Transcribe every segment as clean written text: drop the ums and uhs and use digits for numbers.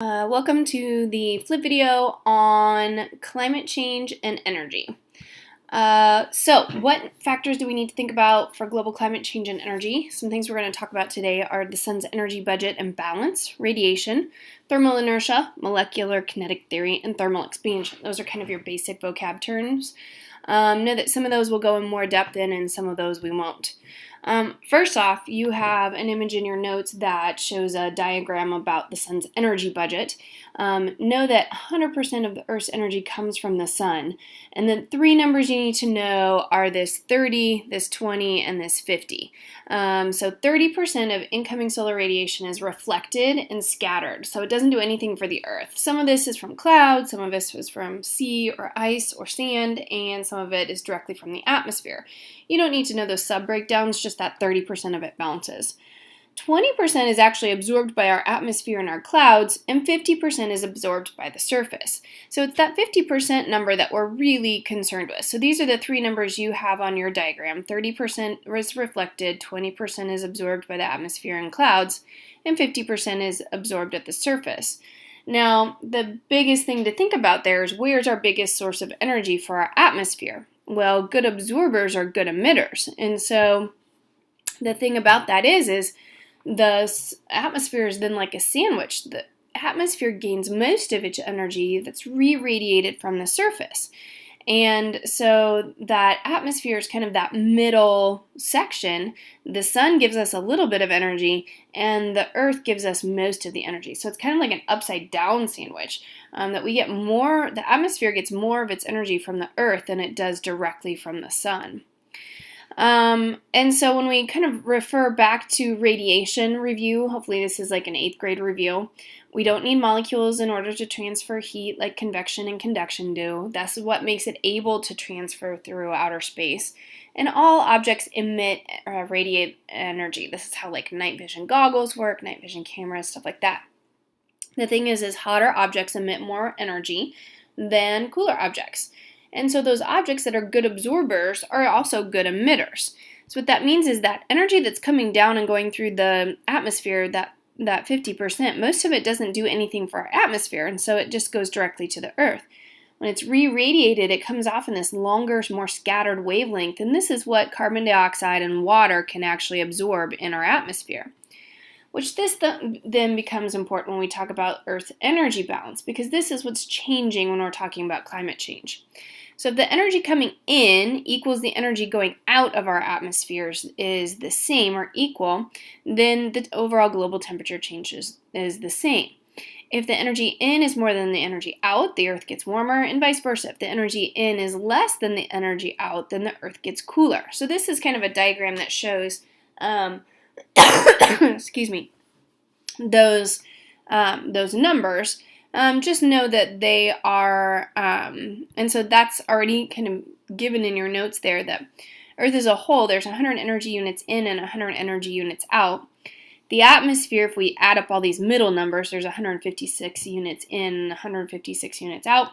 Welcome to the flip video on climate change and energy. So what factors do we need to think about for global climate change and energy? Some things we're going to talk about today are the sun's energy budget and balance, radiation, thermal inertia, molecular kinetic theory, and thermal expansion. Those are kind of your basic vocab terms. Know that some of those we'll go in more depth in and some of those we won't. First off, you have an image in your notes that shows a diagram about the sun's energy budget. Know that 100% of the Earth's energy comes from the sun. And the three numbers you need to know are this 30, this 20, and this 50. So 30% of incoming solar radiation is reflected and scattered. So it doesn't do anything for the Earth. Some of this is from clouds, some of this is from sea or ice or sand, and some of it is directly from the atmosphere. You don't need to know those sub-breakdowns, just that 30% of it bounces. 20% is actually absorbed by our atmosphere and our clouds, and 50% is absorbed by the surface. So it's that 50% number that we're really concerned with. So these are the three numbers you have on your diagram. 30% is reflected, 20% is absorbed by the atmosphere and clouds, and 50% is absorbed at the surface. Now, the biggest thing to think about there is where's our biggest source of energy for our atmosphere? Well, good absorbers are good emitters. And so the thing about that is the atmosphere is then like a sandwich. The atmosphere gains most of its energy that's re-radiated from the surface. And so that atmosphere is kind of that middle section. The sun gives us a little bit of energy, and the earth gives us most of the energy. So it's kind of like an upside down sandwich, that we get more, the atmosphere gets more of its energy from the earth than it does directly from the sun. And so when we kind of refer back to radiation review, hopefully this is like an 8th grade review, we don't need molecules in order to transfer heat like convection and conduction do. That's what makes it able to transfer through outer space. And all objects emit radiate energy. This is how like night vision goggles work, night vision cameras, stuff like that. The thing is hotter objects emit more energy than cooler objects. And so those objects that are good absorbers are also good emitters. So what that means is that energy that's coming down and going through the atmosphere, that 50%, most of it doesn't do anything for our atmosphere, and so it just goes directly to the earth. When it's re-radiated, it comes off in this longer, more scattered wavelength, and this is what carbon dioxide and water can actually absorb in our atmosphere. Which then becomes important when we talk about Earth's energy balance, because this is what's changing when we're talking about climate change. So if the energy coming in equals the energy going out of our atmospheres is the same or equal, then the overall global temperature changes is the same. If the energy in is more than the energy out, the Earth gets warmer, and vice versa. If the energy in is less than the energy out, then the Earth gets cooler. So this is kind of a diagram that shows excuse me, those numbers. Just know that they are, and so that's already kind of given in your notes there, that Earth as a whole, there's 100 energy units in and 100 energy units out. The atmosphere, if we add up all these middle numbers, there's 156 units in and 156 units out.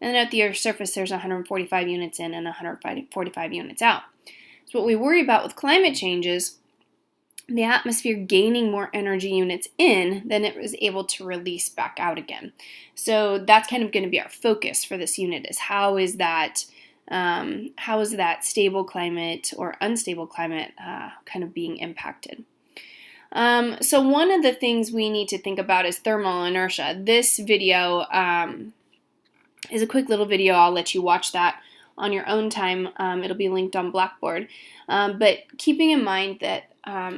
And then at the Earth's surface, there's 145 units in and 145 units out. So what we worry about with climate change is the atmosphere gaining more energy units in than it was able to release back out again. So that's kind of going to be our focus for this unit, is how is that stable climate or unstable climate kind of being impacted. So one of the things we need to think about is thermal inertia. This video is a quick little video. I'll let you watch that on your own time. It'll be linked on Blackboard. But keeping in mind that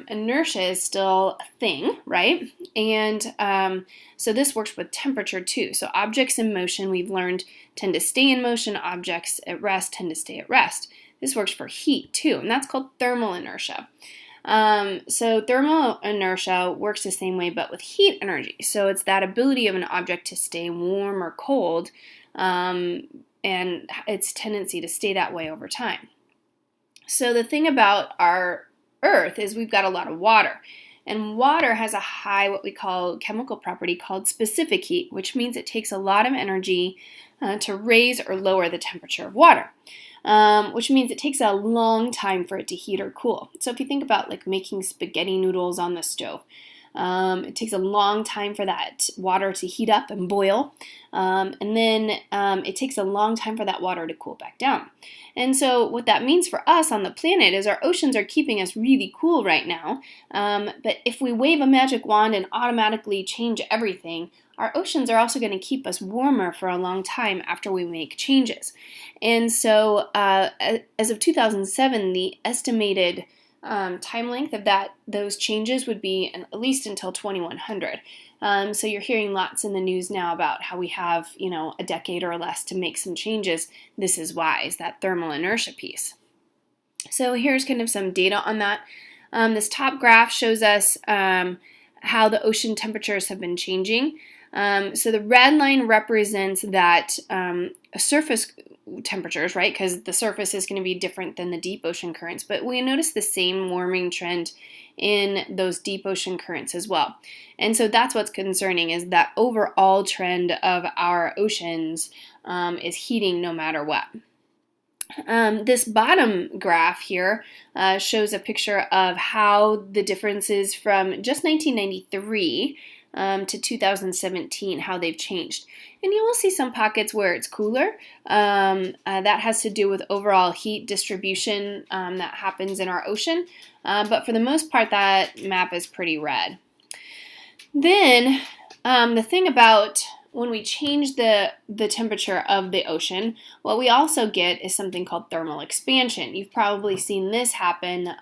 inertia is still a thing, right? And so this works with temperature too. So objects in motion, we've learned, tend to stay in motion. Objects at rest tend to stay at rest. This works for heat too, and that's called thermal inertia. So thermal inertia works the same way, but with heat energy. So it's that ability of an object to stay warm or cold, and its tendency to stay that way over time. So the thing about our Earth is we've got a lot of water, and water has a high, what we call, chemical property called specific heat, which means it takes a lot of energy to raise or lower the temperature of water, which means it takes a long time for it to heat or cool. So if you think about like making spaghetti noodles on the stove, It takes a long time for that water to heat up and boil, and then it takes a long time for that water to cool back down. And so what that means for us on the planet is our oceans are keeping us really cool right now, but if we wave a magic wand and automatically change everything, our oceans are also going to keep us warmer for a long time after we make changes. And so as of 2007, the estimated time length of those changes would be at least until 2100. So you're hearing lots in the news now about how we have, a decade or less to make some changes. This is why, is that thermal inertia piece. So here's kind of some data on that. This top graph shows us how the ocean temperatures have been changing. So the red line represents that surface temperatures, right? Because the surface is going to be different than the deep ocean currents, but we notice the same warming trend in those deep ocean currents as well. And so that's what's concerning, is that overall trend of our oceans is heating no matter what. This bottom graph here shows a picture of how the differences from just 1993 to 2017, how they've changed. And you will see some pockets where it's cooler. That has to do with overall heat distribution that happens in our ocean. But for the most part, that map is pretty red. Then the thing about when we change the temperature of the ocean, what we also get is something called thermal expansion. You've probably seen this happen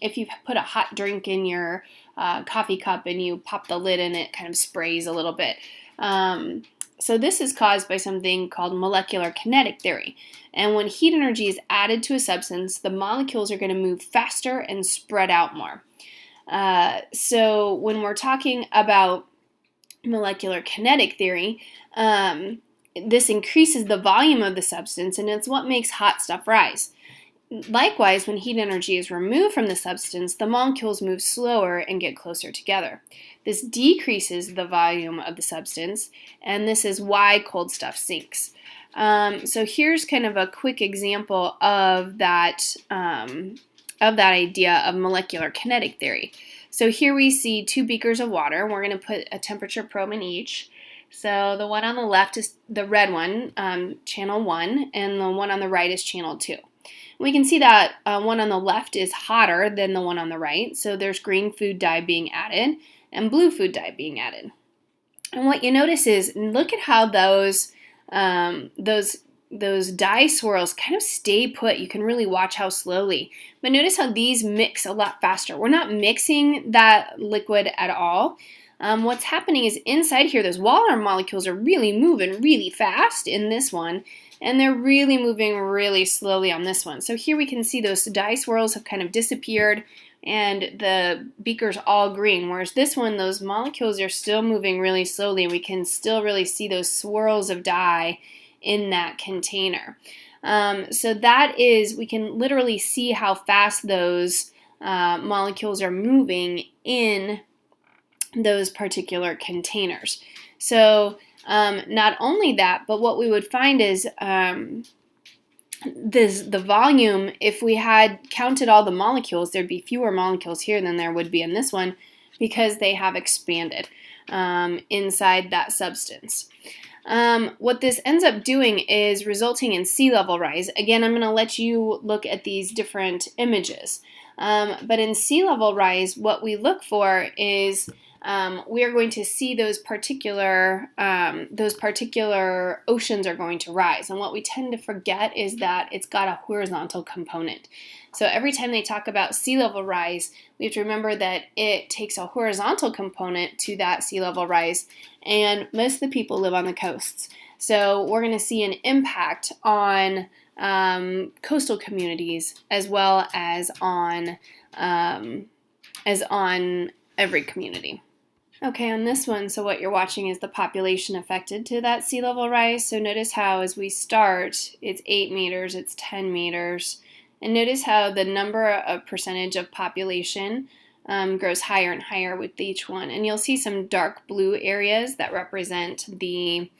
if you've put a hot drink in your coffee cup and you pop the lid and it kind of sprays a little bit. So this is caused by something called molecular kinetic theory. And when heat energy is added to a substance, the molecules are going to move faster and spread out more. So when we're talking about molecular kinetic theory, this increases the volume of the substance, and it's what makes hot stuff rise. Likewise, when heat energy is removed from the substance, the molecules move slower and get closer together. This decreases the volume of the substance, and this is why cold stuff sinks. So here's kind of a quick example of that idea of molecular kinetic theory. So here we see 2 beakers of water. We're going to put a temperature probe in each. So the one on the left is the red one, channel 1, and the one on the right is channel 2. We can see that one on the left is hotter than the one on the right, so there's green food dye being added and blue food dye being added. And what you notice is, look at how those dye swirls kind of stay put. You can really watch how slowly. But notice how these mix a lot faster. We're not mixing that liquid at all. What's happening is inside here, those water molecules are really moving really fast in this one, and they're really moving really slowly on this one. So here we can see those dye swirls have kind of disappeared, and the beaker's all green, whereas this one, those molecules are still moving really slowly, and we can still really see those swirls of dye in that container. So that is, we can literally see how fast those molecules are moving in those particular containers. So not only that, but what we would find is the volume, if we had counted all the molecules, there'd be fewer molecules here than there would be in this one, because they have expanded inside that substance. What this ends up doing is resulting in sea level rise. Again, I'm going to let you look at these different images. But in sea level rise, what we look for is we are going to see those particular oceans are going to rise. And what we tend to forget is that it's got a horizontal component. So every time they talk about sea level rise, we have to remember that it takes a horizontal component to that sea level rise, and most of the people live on the coasts. So we're going to see an impact on coastal communities as well as on every community. Okay, on this one, so what you're watching is the population affected to that sea level rise. So notice how as we start, it's 8 meters, it's 10 meters. And notice how the number of percentage of population grows higher and higher with each one. And you'll see some dark blue areas that represent the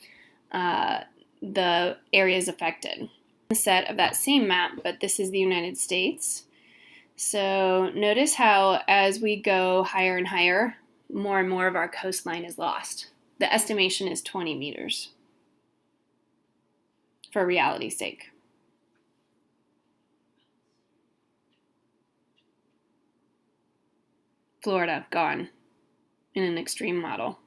areas affected. A set of that same map, but this is the United States. So notice how as we go higher and higher, more and more of our coastline is lost. The estimation is 20 meters for reality's sake. Florida, gone in an extreme model.